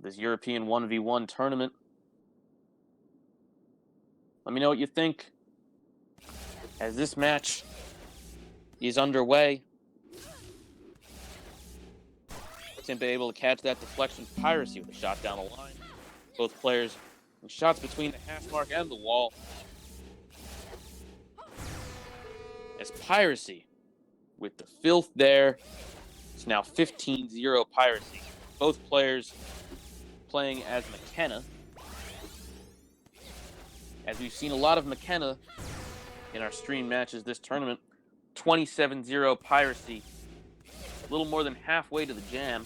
this European 1v1 tournament. Let me know what you think as this match is underway. Tinppa able to catch that deflection. Piracy with a shot down the line. Both players with shots between the hash mark and the wall. As Piracy with the filth there. It's now 15-0 Piracy. Both players playing as McKenna. As we've seen a lot of McKenna in our stream matches this tournament. 27-0 Piracy. A little more than halfway to the jam.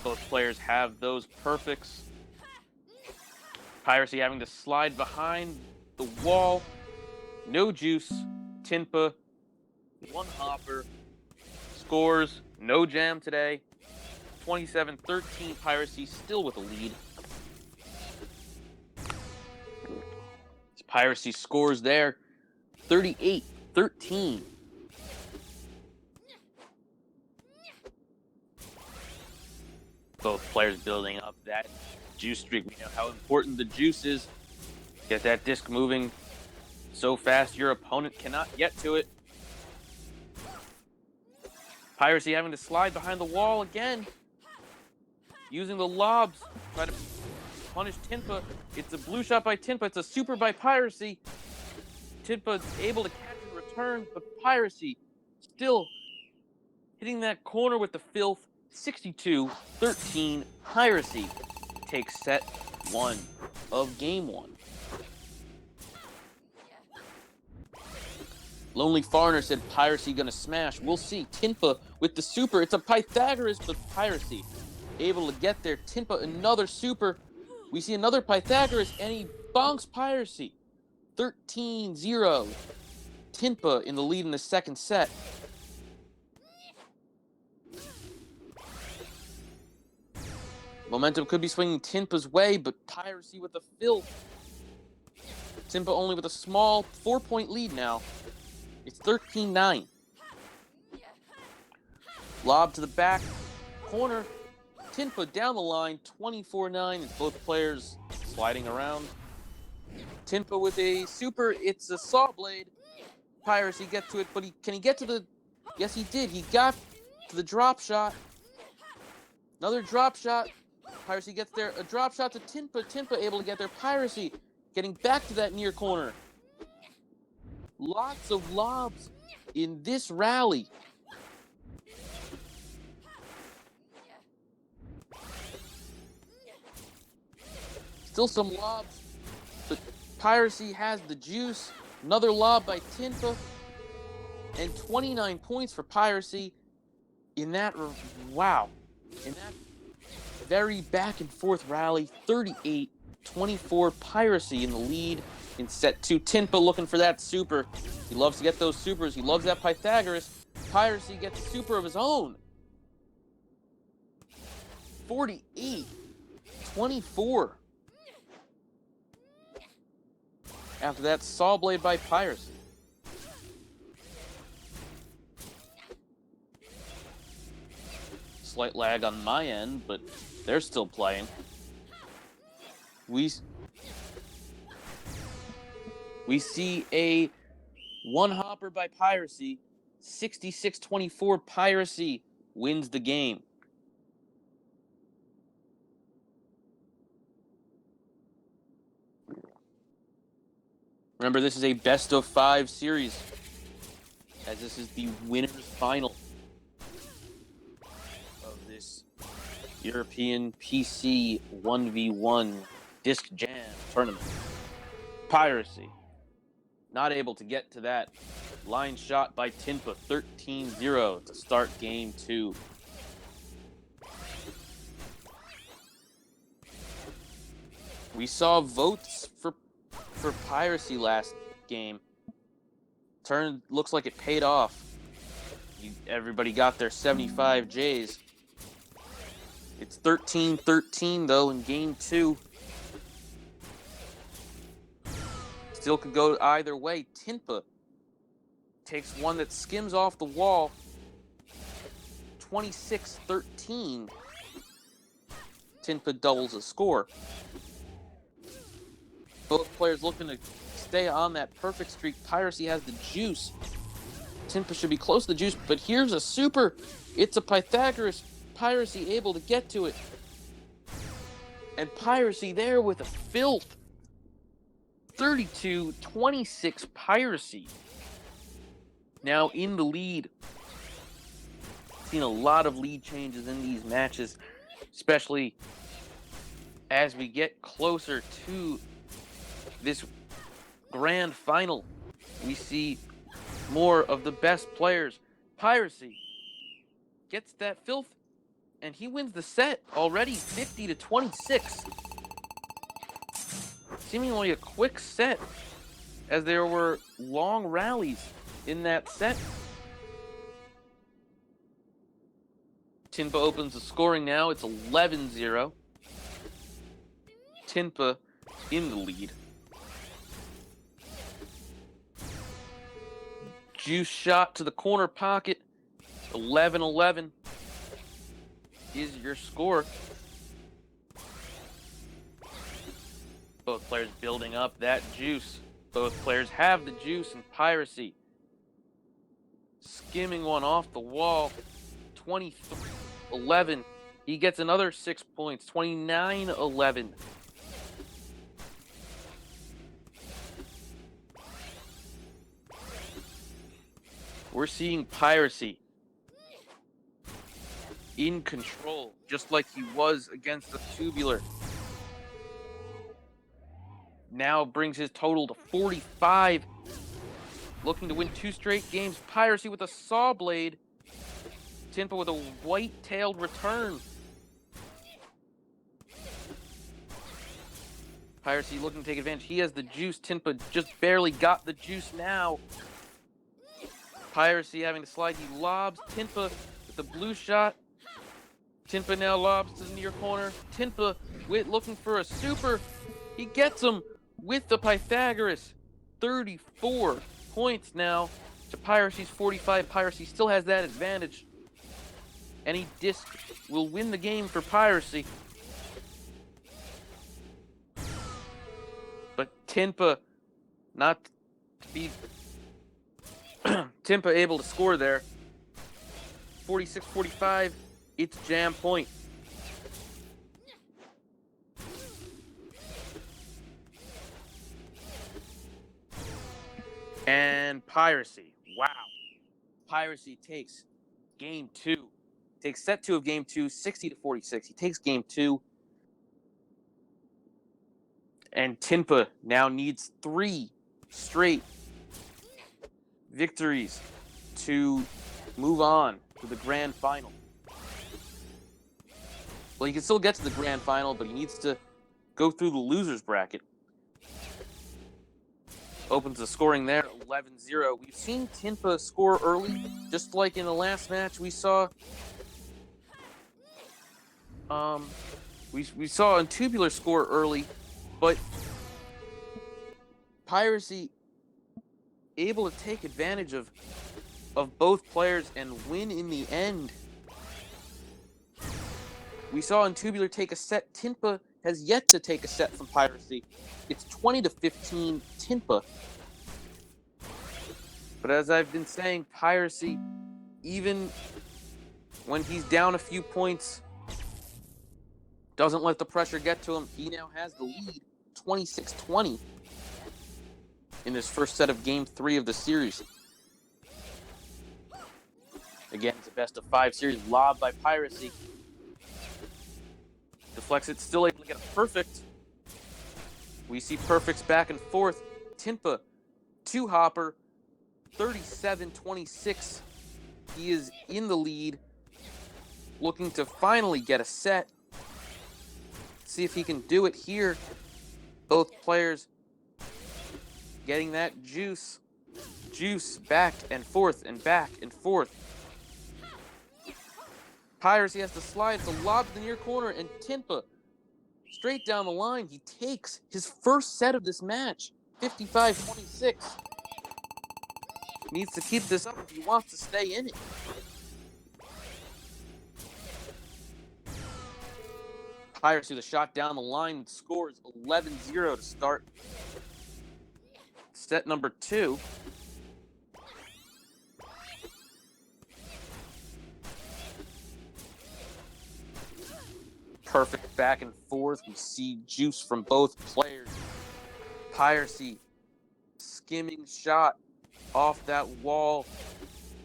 Both players have those perfects. Piracy having to slide behind the wall. No juice. Tinppa, one hopper. Scores, no jam today. 27-13 Piracy, still with a lead. Piracy scores there. 38-13. Both players building up that juice streak. We know how important the juice is. Get that disc moving so fast your opponent cannot get to it. Piracy having to slide behind the wall again. Using the lobs. Try to punish Tinppa. It's a blue shot by Tinppa. It's a super by Piracy. Tinppa able to catch and return, but Piracy still hitting that corner with the filth. 62-13. Piracy takes set 1 of game 1. Lonely Foreigner said Piracy gonna smash. We'll see. Tinppa with the super. It's a Pythagoras, but Piracy able to get there. Tinppa another super. We see another Pythagoras, and he bonks Piracy. 13-0. Tinppa in the lead in the second set. Momentum could be swinging Tinppa's way, but Piracy with the filth. Tinppa only with a small 4-point lead now. It's 13-9. Lob to the back corner. Tinppa down the line, 24-9. It's both players sliding around. Tinppa with a super. It's a saw blade. Piracy gets to it, but can he get to the... Yes, he did. He got to the drop shot. Another drop shot. Piracy gets there. A drop shot to Tinppa. Tinppa able to get there. Piracy getting back to that near corner. Lots of lobs in this rally. Still some lobs, but Piracy has the juice. Another lob by Tinppa. And 29 points for Piracy in that, wow, in that very back and forth rally. 38-24, Piracy in the lead in set 2. Tinppa looking for that super. He loves to get those supers. He loves that Pythagoras. Piracy gets a super of his own. 48-24. After that saw blade by Piracy. Slight lag on my end, but they're still playing. We see a one hopper by Piracy. 66-24. Piracy wins the game. Remember, this is a best-of-5 series, as this is the winner's final of this European PC 1v1 Disc Jam tournament. Piracy not able to get to that line shot by Tinppa. 13-0 to start game 2. We saw votes for Piracy last game. Looks like it paid off. Everybody got their 75 Js. It's 13-13 though in game 2. Still could go either way. Tinppa takes one that skims off the wall. 26-13. Tinppa doubles the score. Both players looking to stay on that perfect streak. Piracy has the juice. Tinppa should be close to the juice, but here's a super. It's a Pythagoras. Piracy able to get to it. And Piracy there with a filth. 32-26 Piracy. Now in the lead. Seen a lot of lead changes in these matches, especially as we get closer to this grand final. We see more of the best players. Piracy gets that filth, and he wins the set already, 50-26. Seemingly a quick set, as there were long rallies in that set. Tinppa opens the scoring now. It's 11-0. Tinppa in the lead. Juice shot to the corner pocket. 11-11 is your score. Both players building up that juice. Both players have the juice and Piracy. Skimming one off the wall. 23-11. He gets another 6 points. 29-11. We're seeing Piracy in control, just like he was against the Tubular. Now brings his total to 45. Looking to win 2 straight games. Piracy with a saw blade. Tinppa with a white-tailed return. Piracy looking to take advantage. He has the juice. Tinppa just barely got the juice now. Piracy having to slide. He lobs. Tinppa with the blue shot. Tinppa now lobs to the near corner. Tinppa looking for a super. He gets him with the Pythagoras. 34 points now to Piracy's 45. Piracy still has that advantage. Any disc will win the game for Piracy. But Tinppa not to be Tinppa able to score there. 46-45. It's jam point. And Piracy. Wow. Piracy takes game 2. Takes set 2 of game 2, 60-46. He takes game 2. And Tinppa now needs 3 straight victories to move on to the grand final. Well, he can still get to the grand final, but he needs to go through the losers bracket. Opens the scoring there, 11-0. We've seen Tinppa score early, just like in the last match we saw. We saw a Tubular score early, but Piracy able to take advantage of both players and win in the end. We saw in Tubular take a set. Tinppa has yet to take a set from Piracy. It's 20-15 Tinppa. But as I've been saying, Piracy, even when he's down a few points, doesn't let the pressure get to him. He now has the lead, 26-20, in this first set of Game 3 of the series. Again, it's a best-of-5 series, lobbed by Piracy. Deflects it, still able to get a perfect. We see perfects back and forth. Tinppa, 2-hopper, 37-26. He is in the lead, looking to finally get a set. See if he can do it here. Both players getting that juice. Juice back and forth and back and forth. Piracy has to slide. It's a lob to the near corner, and Tinppa, straight down the line, he takes his first set of this match, 55-26. Needs to keep this up if he wants to stay in it. Piracy with a shot down the line, scores 11-0 to start set number 2. Perfect back and forth. We see juice from both players. Piracy, skimming shot off that wall.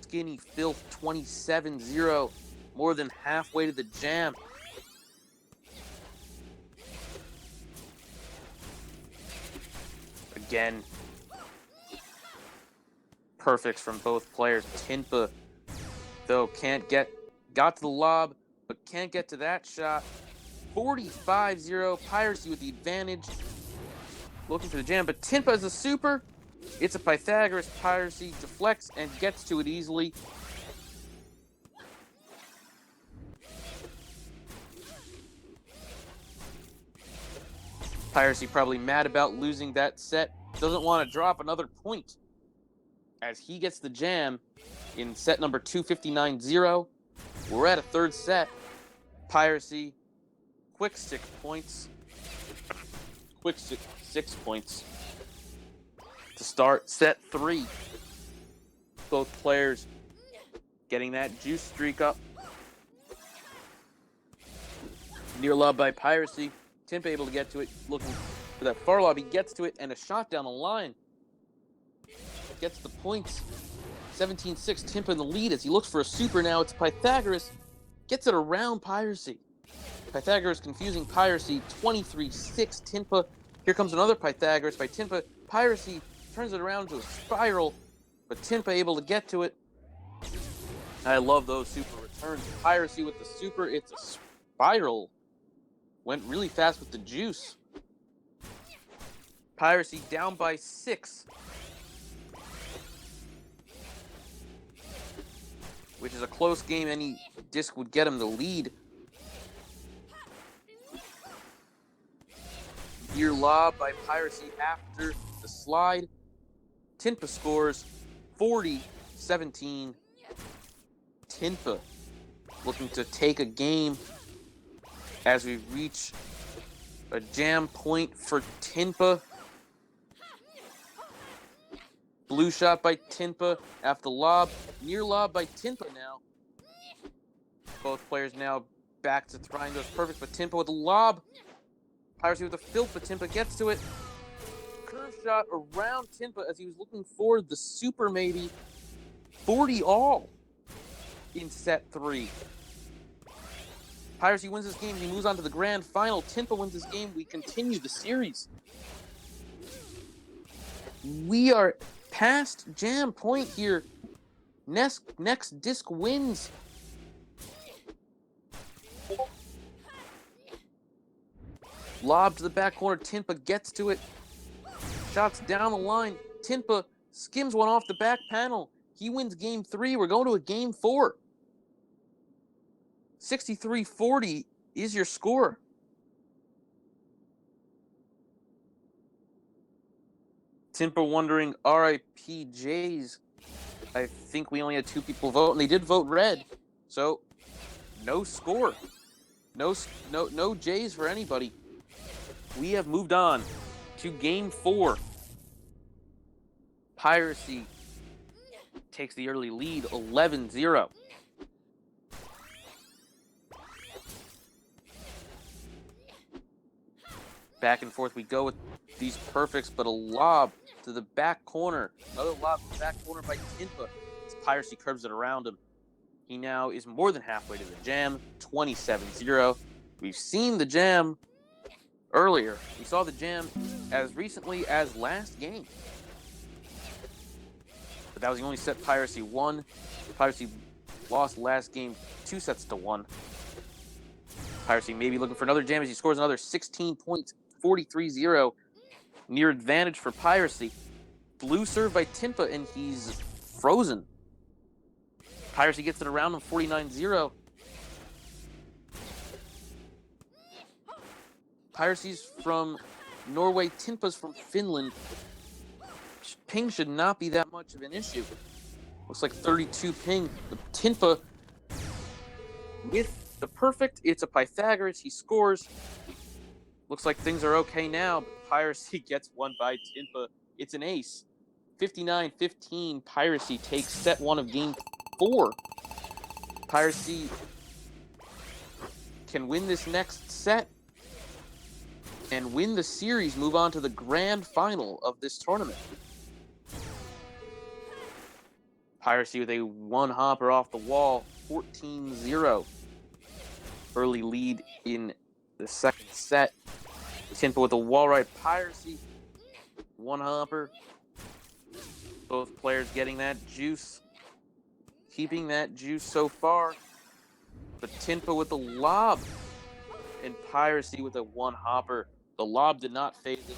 Skinny Filth, 27-0. More than halfway to the jam. Again, perfects from both players. Tinppa, though, got to the lob, but can't get to that shot. 45-0, Piracy with the advantage. Looking for the jam, but Tinppa is a super. It's a Pythagoras. Piracy deflects and gets to it easily. Piracy probably mad about losing that set. Doesn't want to drop another point. As he gets the jam in set number 2, 59-0. We're at a third set. Piracy, quick 6 points. Quick 6 points to start set 3. Both players getting that juice streak up. Near lob by Piracy. Tinppa able to get to it, looking for that far lob. He gets to it, and a shot down the line. Gets the points. 17-6, Tinppa in the lead as he looks for a super now. It's Pythagoras. Gets it around Piracy. Pythagoras confusing Piracy. 23-6, Tinppa. Here comes another Pythagoras by Tinppa. Piracy turns it around to a spiral, but Tinppa able to get to it. I love those super returns. Piracy with the super. It's a spiral. Went really fast with the juice. Piracy down by 6. Which is a close game. Any disc would get him the lead. Near lob by Piracy after the slide. Tinppa scores 40-17. Tinppa looking to take a game as we reach a jam point for Tinppa. Blue shot by Tinppa after the lob. Near lob by Tinppa now. Both players now back to trying those perfect, but Tinppa with the lob. Piracy with the filth, but Tinppa gets to it. Curve shot around Tinppa as he was looking for the super maybe. 40 all in set 3. Piracy wins this game. He moves on to the grand final. Tinppa wins this game. We continue the series. We are past jam point here. Next disc wins. Lob to the back corner. Tinppa gets to it. Shots down the line. Tinppa skims one off the back panel. He wins game 3. We're going to a game 4. 63-40 is your score. Tinppa wondering, RIP Jays. I think we only had 2 people vote, and they did vote red. So, no score. No Jays for anybody. We have moved on to game 4. Piracy takes the early lead, 11-0. Back and forth we go with these perfects, but a lob to the back corner. Another lob to the back corner by Tinppa. As Piracy curves it around him. He now is more than halfway to the jam, 27-0. We've seen the jam earlier. We saw the jam as recently as last game. But that was the only set Piracy won. Piracy lost last game 2-1. Piracy maybe looking for another jam as he scores another 16 points. 43-0. Near advantage for Piracy. Blue serve by Tinppa, and he's frozen. Piracy gets it around him, 49-0. Piracy's from Norway. Tinppa's from Finland. Ping should not be that much of an issue. Looks like 32 ping. Tinppa with the perfect. It's a Pythagoras. He scores. Looks like things are okay now, but Piracy gets one by Tinppa. It's an ace. 59-15. Piracy takes set 1 of game 4. Piracy can win this next set and win the series, move on to the grand final of this tournament. Piracy with a one-hopper off the wall, 14-0. Early lead in the second set. Tinppa with a wall right. Piracy, one-hopper. Both players getting that juice. Keeping that juice so far. But Tinppa with the lob. And Piracy with a one-hopper. The lob did not phase it.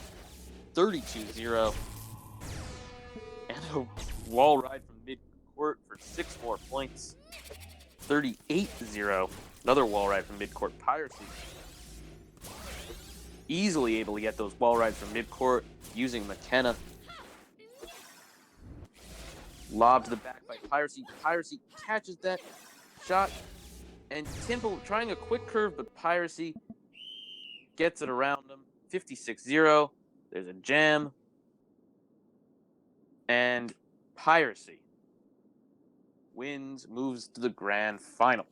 32-0. And a wall ride from mid-court for 6 more points. 38-0. Another wall ride from mid-court. Piracy easily able to get those wall rides from mid-court using McKenna. Lob to the back by Piracy. Piracy catches that shot. And Tinppa trying a quick curve, but Piracy gets it around him. 56-0. There's a jam. And Piracy wins, moves to the grand final.